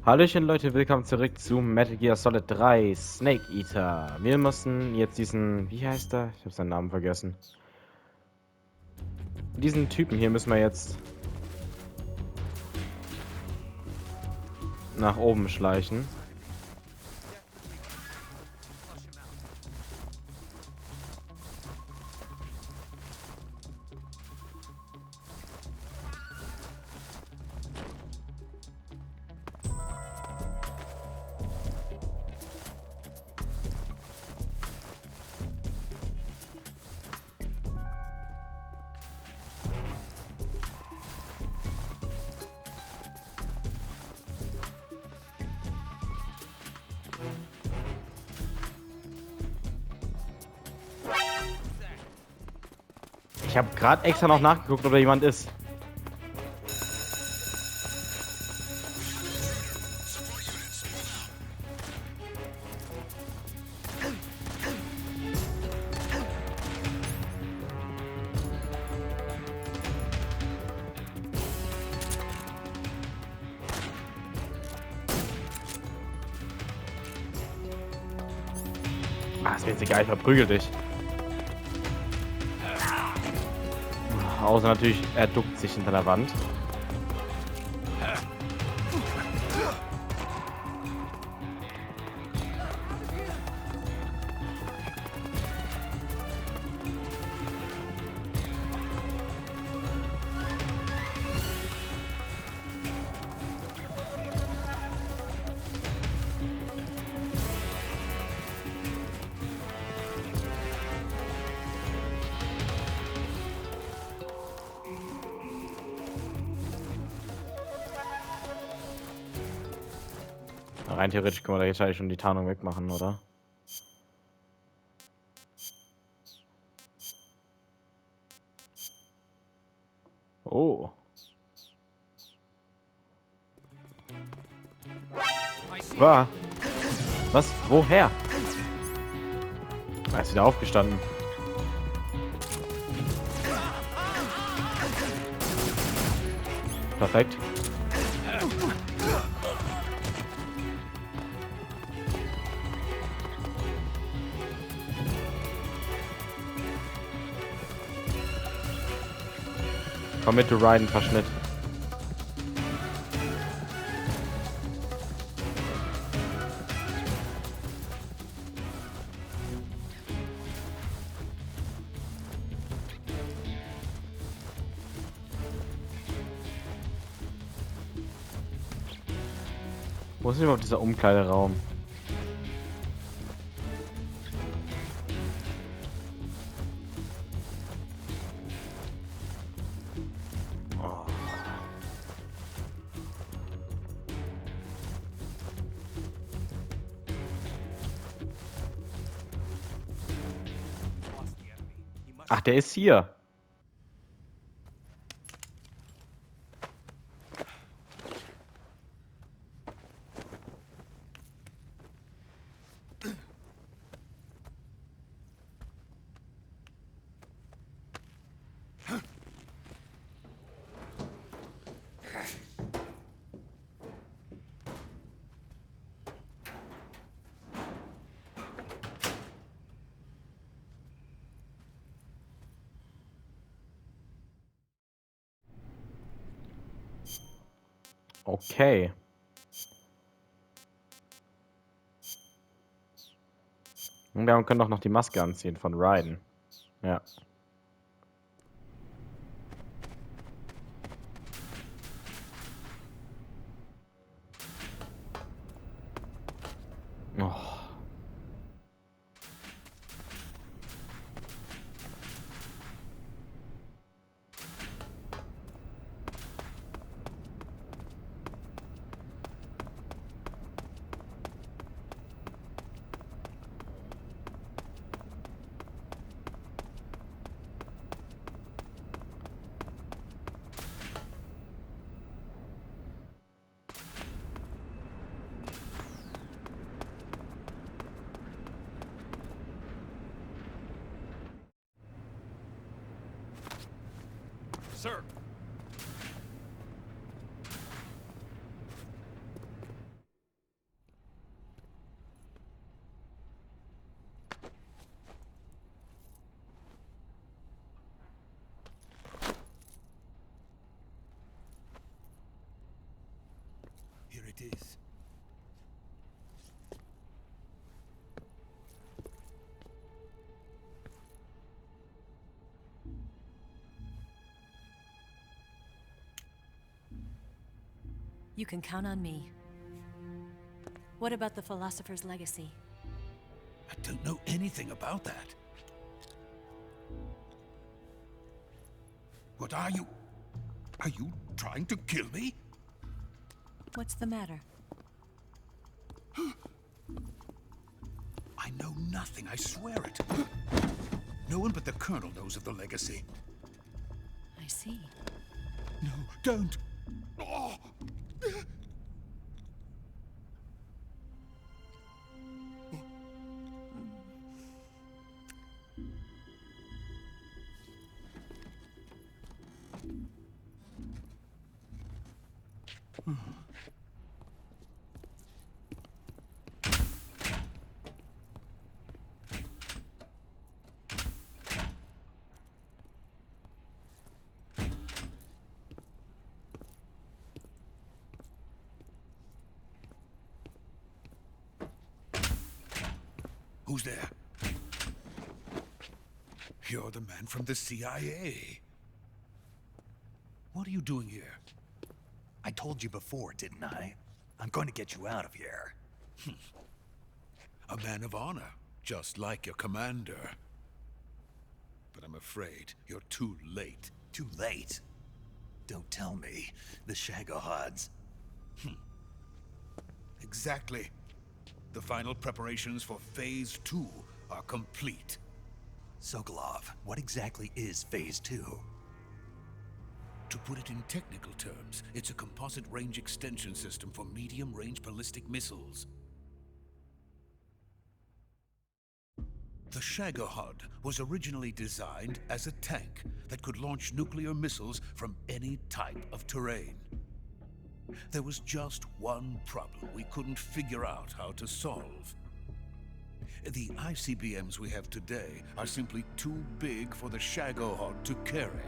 Hallöchen Leute, willkommen zurück zu Metal Gear Solid 3 Snake Eater. Wir müssen jetzt diesen, wie heißt er? Ich habe seinen Namen vergessen. Diesen Typen hier müssen wir jetzt nach oben schleichen. Ich habe gerade extra noch nachgeguckt, ob da jemand ist. Ah, ist mir jetzt egal, ich verprügel dich. Außer natürlich, er duckt sich hinter der Wand. Rein theoretisch können wir da jetzt eigentlich schon die Tarnung wegmachen, oder? Oh. War. Was? Woher? Er ist wieder aufgestanden. Perfekt. Komm mit, du Riden, Verschnitt. Wo ist denn überhaupt dieser Umkleideraum? Oh. Ach, der ist hier. Okay. Und wir können doch noch die Maske anziehen von Raiden. Ja. Oh. Sir. is. You can count on me. What about the philosopher's legacy? I don't know anything about that. What are you? Are you trying to kill me? What's the matter? I know nothing, I swear it. No one but the Colonel knows of the legacy. I see. No, don't! Oh. Who's there? You're the man from the CIA. What are you doing here? I told you before, didn't I? I'm going to get you out of here. A man of honor, just like your commander. But I'm afraid you're too late. Too late? Don't tell me. The Shagohods. Exactly. The final preparations for Phase 2 are complete. Sokolov, what exactly is Phase 2? To put it in technical terms, it's a composite range extension system for medium-range ballistic missiles. The Shagohod was originally designed as a tank that could launch nuclear missiles from any type of terrain. There was just one problem we couldn't figure out how to solve. The ICBMs we have today are simply too big for the Shagohod to carry.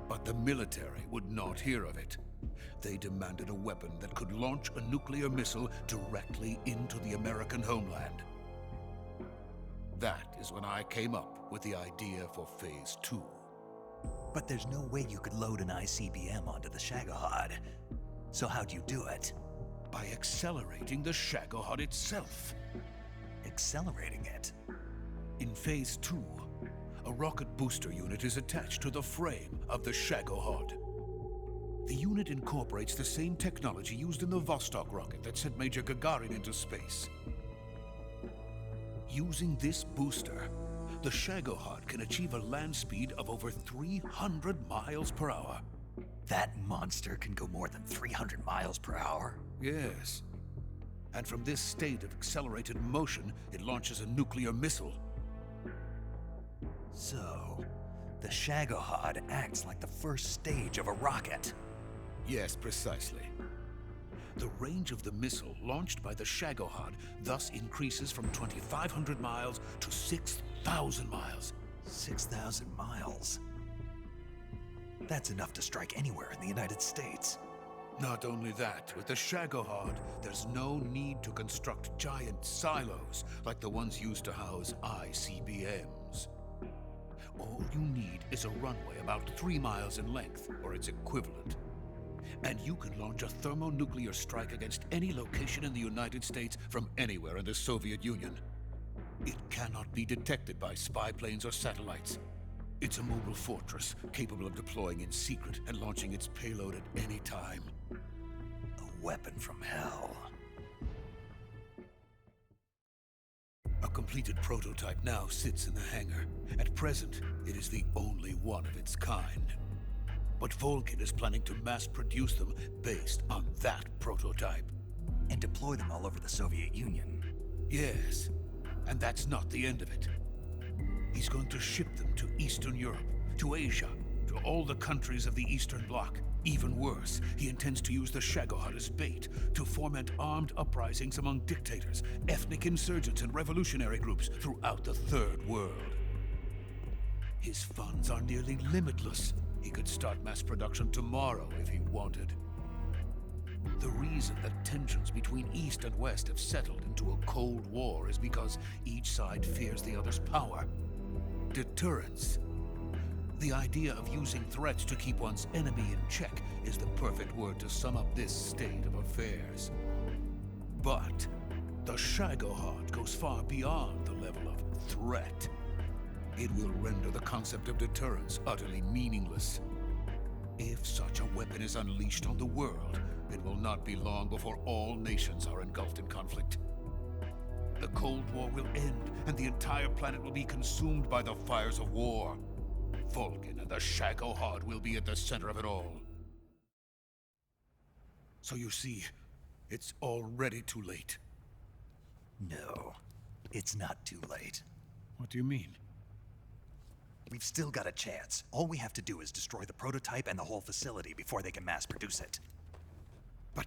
But the military would not hear of it. They demanded a weapon that could launch a nuclear missile directly into the American homeland. That is when I came up with the idea for Phase 2. But there's no way you could load an ICBM onto the Shagohod. So how'd you do it? By accelerating the Shagohod itself. Accelerating it? In Phase 2, a rocket booster unit is attached to the frame of the Shagohod. The unit incorporates the same technology used in the Vostok rocket that sent Major Gagarin into space. Using this booster, the Shagohod can achieve a land speed of over 300 miles per hour. That monster can go more than 300 miles per hour? Yes. And from this state of accelerated motion, it launches a nuclear missile. So, the Shagohod acts like the first stage of a rocket. Yes, precisely. The range of the missile launched by the Shagohod thus increases from 2,500 miles to 6,000 miles. 6,000 miles? That's enough to strike anywhere in the United States. Not only that, with the Shagohod, there's no need to construct giant silos like the ones used to house ICBMs. All you need is a runway about 3 miles in length, or its equivalent. And you can launch a thermonuclear strike against any location in the United States from anywhere in the Soviet Union. It cannot be detected by spy planes or satellites. It's a mobile fortress, capable of deploying in secret and launching its payload at any time. A weapon from hell. A completed prototype now sits in the hangar. At present, it is the only one of its kind. But Volkin is planning to mass-produce them based on that prototype. And deploy them all over the Soviet Union. Yes, and that's not the end of it. He's going to ship them to Eastern Europe, to Asia, to all the countries of the Eastern Bloc. Even worse, he intends to use the Shagohod as bait to foment armed uprisings among dictators, ethnic insurgents, and revolutionary groups throughout the Third World. His funds are nearly limitless. He could start mass production tomorrow if he wanted. The reason reason that tensions between East and West have settled into a Cold War is because each side fears the other's power. Deterrence. The idea of using threats to keep one's enemy in check is the perfect word to sum up this state of affairs. But the Shagohod goes far beyond the level of threat. It will render the concept of deterrence utterly meaningless. If such a weapon is unleashed on the world, it will not be long before all nations are engulfed in conflict. The Cold War will end, and the entire planet will be consumed by the fires of war. Vulcan and the Shagohod will be at the center of it all. So you see, it's already too late. No, it's not too late. What do you mean? We've still got a chance. All we have to do is destroy the prototype and the whole facility before they can mass produce it. But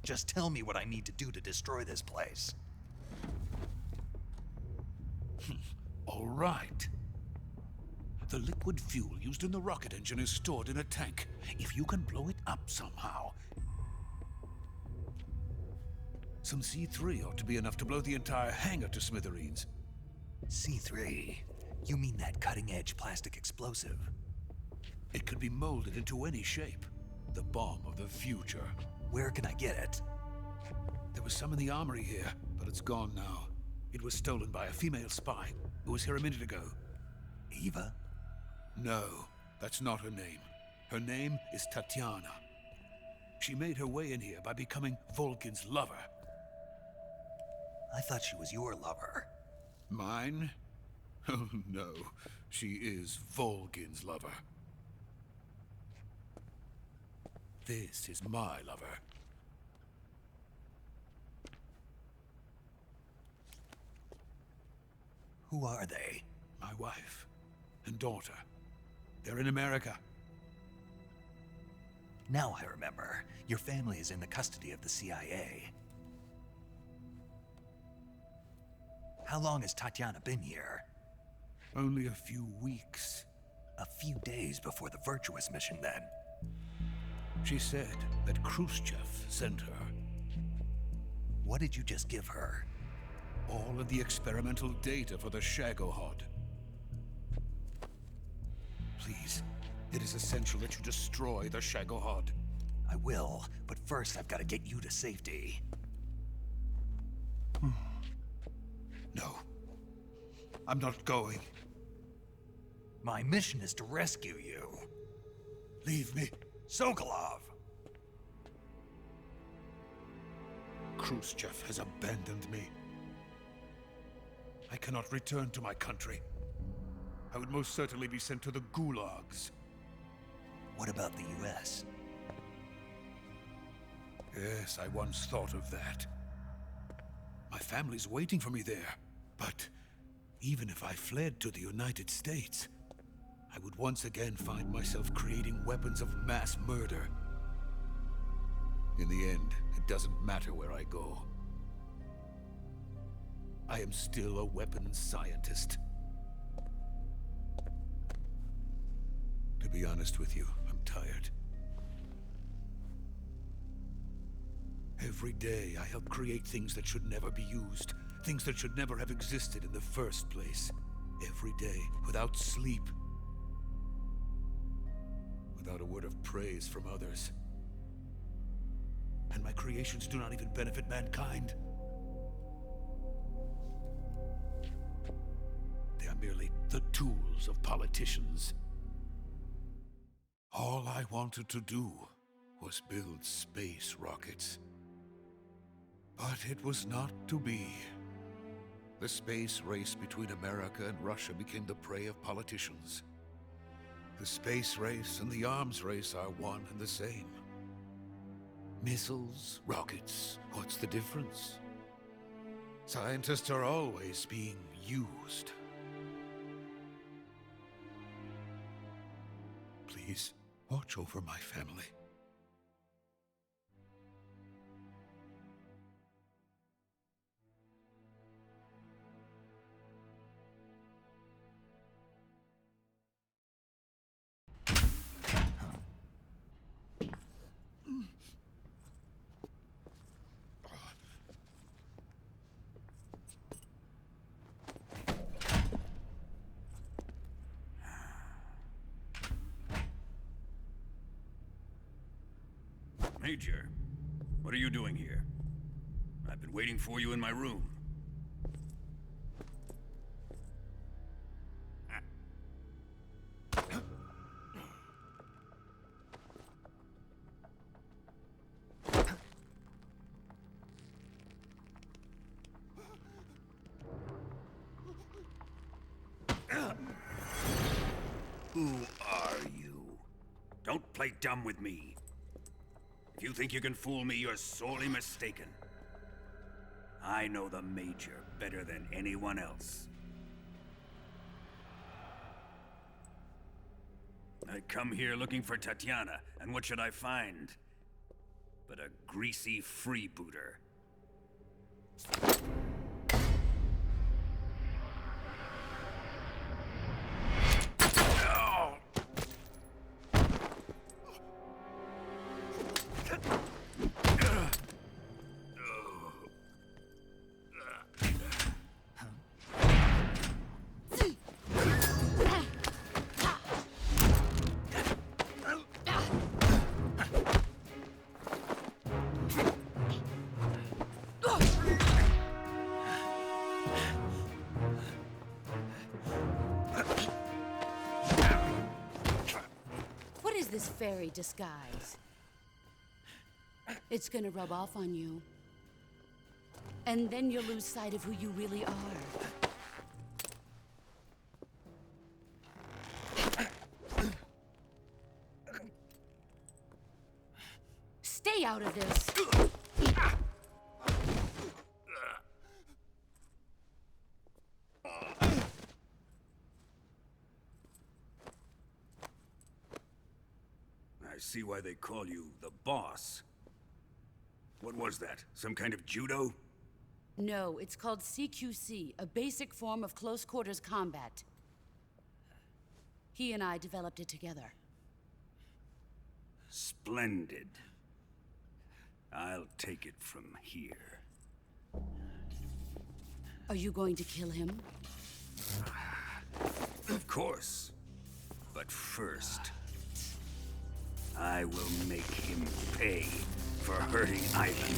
just tell me what I need to do to destroy this place. all right. The liquid fuel used in the rocket engine is stored in a tank. If you can blow it up somehow... Some C3 ought to be enough to blow the entire hangar to smithereens. C3? You mean that cutting-edge plastic explosive? It could be molded into any shape. The bomb of the future. Where can I get it? There was some in the armory here, but it's gone now. It was stolen by a female spy who was here a minute ago. Eva? No, that's not her name. Her name is Tatiana. She made her way in here by becoming Vulcan's lover. I thought she was your lover. Mine? Oh no, she is Vulcan's lover. This is my lover. Who are they? My wife and daughter. They're in America. Now I remember. Your family is in the custody of the CIA. How long has Tatiana been here? Only a few weeks. A few days before the Virtuous mission, then. She said that Khrushchev sent her. What did you just give her? All of the experimental data for the Shagohod. Please, it is essential that you destroy the Shagohod. I will, but first I've got to get you to safety. No. I'm not going. My mission is to rescue you. Leave me. Sokolov! Khrushchev has abandoned me. I cannot return to my country. I would most certainly be sent to the gulags. What about the US? Yes, I once thought of that. My family's waiting for me there. But even if I fled to the United States, I would once again find myself creating weapons of mass murder. In the end, it doesn't matter where I go. I am still a weapons scientist. To be honest with you, I'm tired. Every day, I help create things that should never be used. Things that should never have existed in the first place. Every day, without sleep. Without a word of praise from others. And my creations do not even benefit mankind. They are merely the tools of politicians. All I wanted to do was build space rockets. But it was not to be. The space race between America and Russia became the prey of politicians. The space race and the arms race are one and the same. Missiles, rockets, what's the difference? Scientists are always being used. Please, watch over my family. Major, what are you doing here? I've been waiting for you in my room. Who are you? Don't play dumb with me. If you think you can fool me, you're sorely mistaken. I know the Major better than anyone else. I come here looking for Tatiana, and what should I find? But a greasy freebooter. This fairy disguise. It's gonna rub off on you. And then you'll lose sight of who you really are. Stay out of this! I see why they call you the boss. What was that? Some kind of judo? No, it's called CQC, a basic form of close quarters combat. He and I developed it together. Splendid. I'll take it from here. Are you going to kill him? Of course. But first, I will make him pay for hurting Ivan.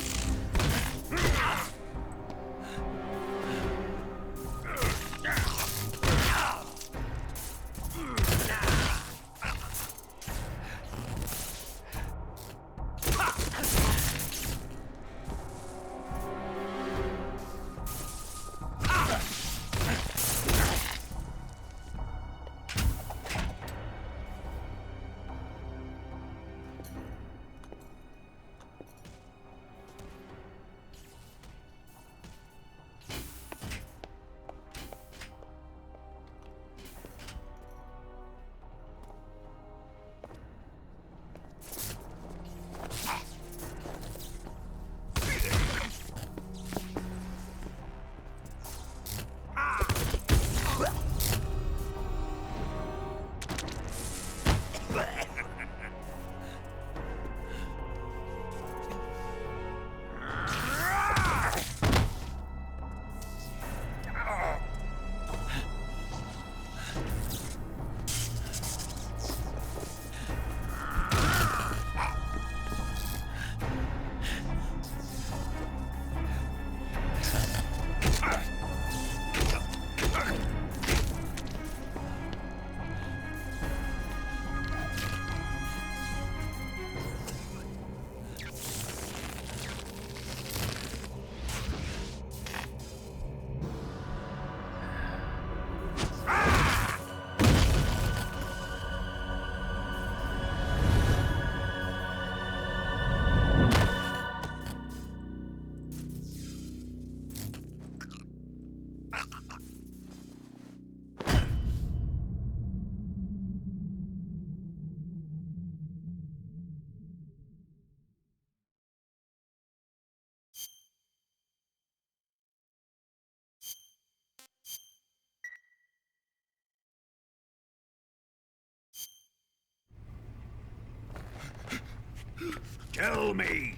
Tell me!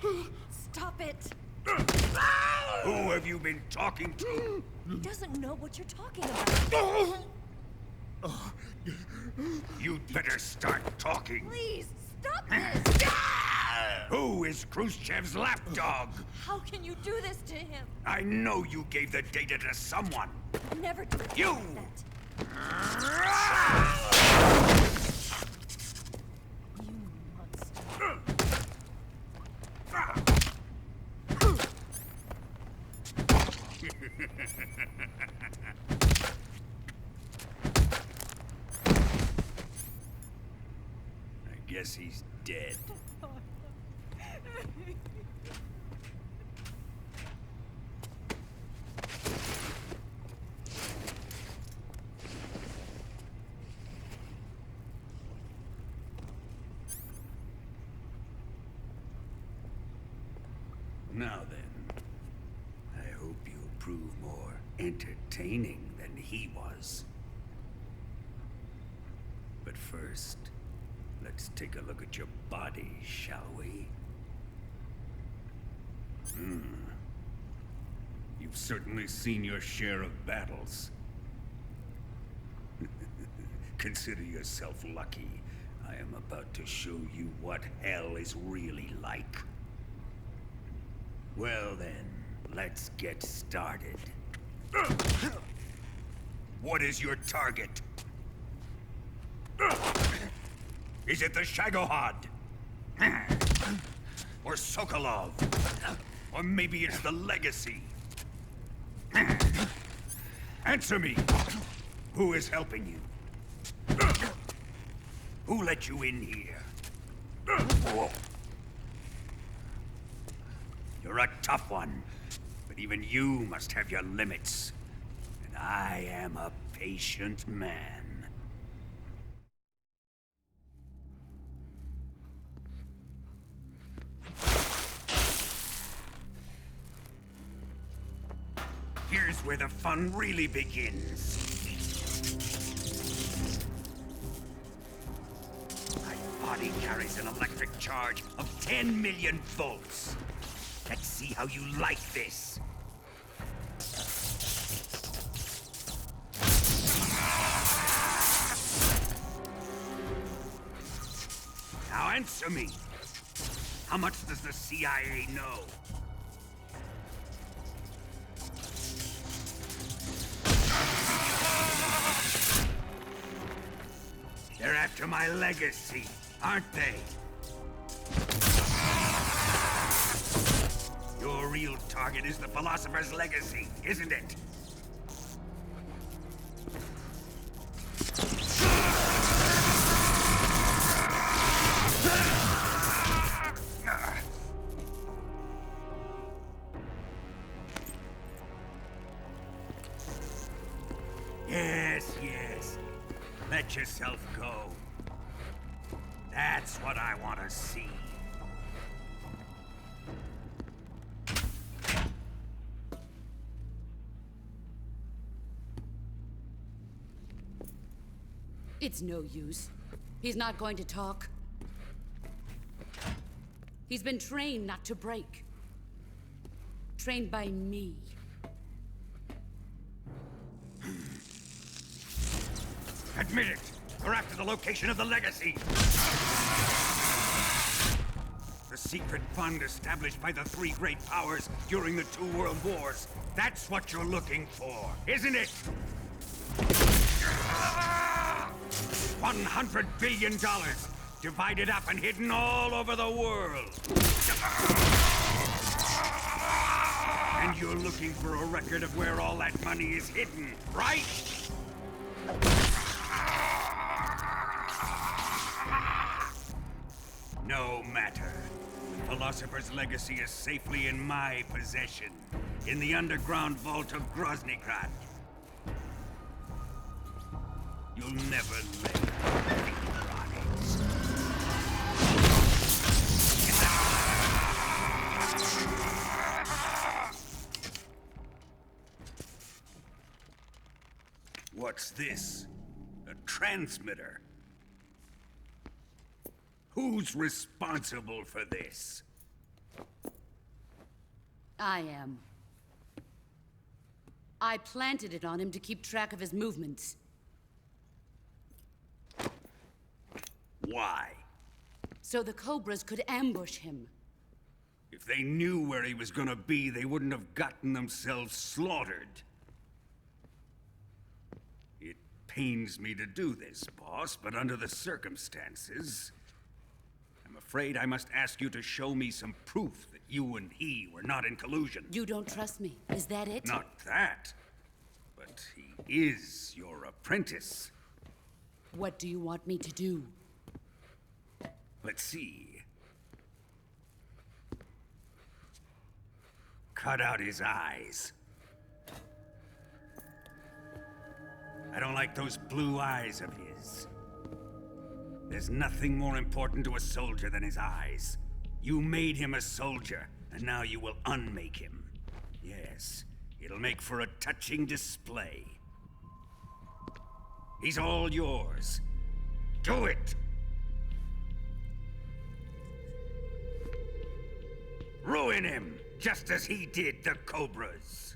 Stop it! Who have you been talking to? He doesn't know what you're talking about. You'd better start talking. Please, stop this! Who is Khrushchev's lapdog? How can you do this to him? I know you gave the data to someone. Never do You! that. You monster. I guess he's dead. Now then, I hope you'll prove more entertaining than he was. But first, let's take a look at your body, shall we? You've certainly seen your share of battles. Consider yourself lucky. I am about to show you what hell is really like. Well then, let's get started. What is your target? Is it the Shagohod? Or Sokolov? Or maybe it's the Legacy? Answer me! Who is helping you? Who let you in here? You're a tough one, but even you must have your limits. And I am a patient man. Here's where the fun really begins. My body carries an electric charge of 10 million volts. Let's see how you like this. Now answer me. How much does the CIA know? They're after my legacy, aren't they? Your real target is the Philosopher's Legacy, isn't it? Yes, yes. Let yourself go. That's what I want to see. It's no use. He's not going to talk. He's been trained not to break. Trained by me. Admit it! We're after the location of the Legacy! The secret fund established by the three great powers during the 2 world wars. That's what you're looking for, isn't it? $100 billion, divided up and hidden all over the world. And you're looking for a record of where all that money is hidden, right? No matter. The Philosopher's Legacy is safely in my possession, in the underground vault of Groznygrad. You'll never lay a finger on it. What's this? A transmitter? Who's responsible for this? I am. I planted it on him to keep track of his movements. Why? So the Cobras could ambush him. If they knew where he was gonna be, they wouldn't have gotten themselves slaughtered. It pains me to do this, boss, but under the circumstances, I'm afraid I must ask you to show me some proof that you and he were not in collusion. You don't trust me. Is that it? Not that, but he is your apprentice. What do you want me to do? Let's see. Cut out his eyes. I don't like those blue eyes of his. There's nothing more important to a soldier than his eyes. You made him a soldier, and now you will unmake him. Yes, it'll make for a touching display. He's all yours. Do it! Ruin him, just as he did the Cobras.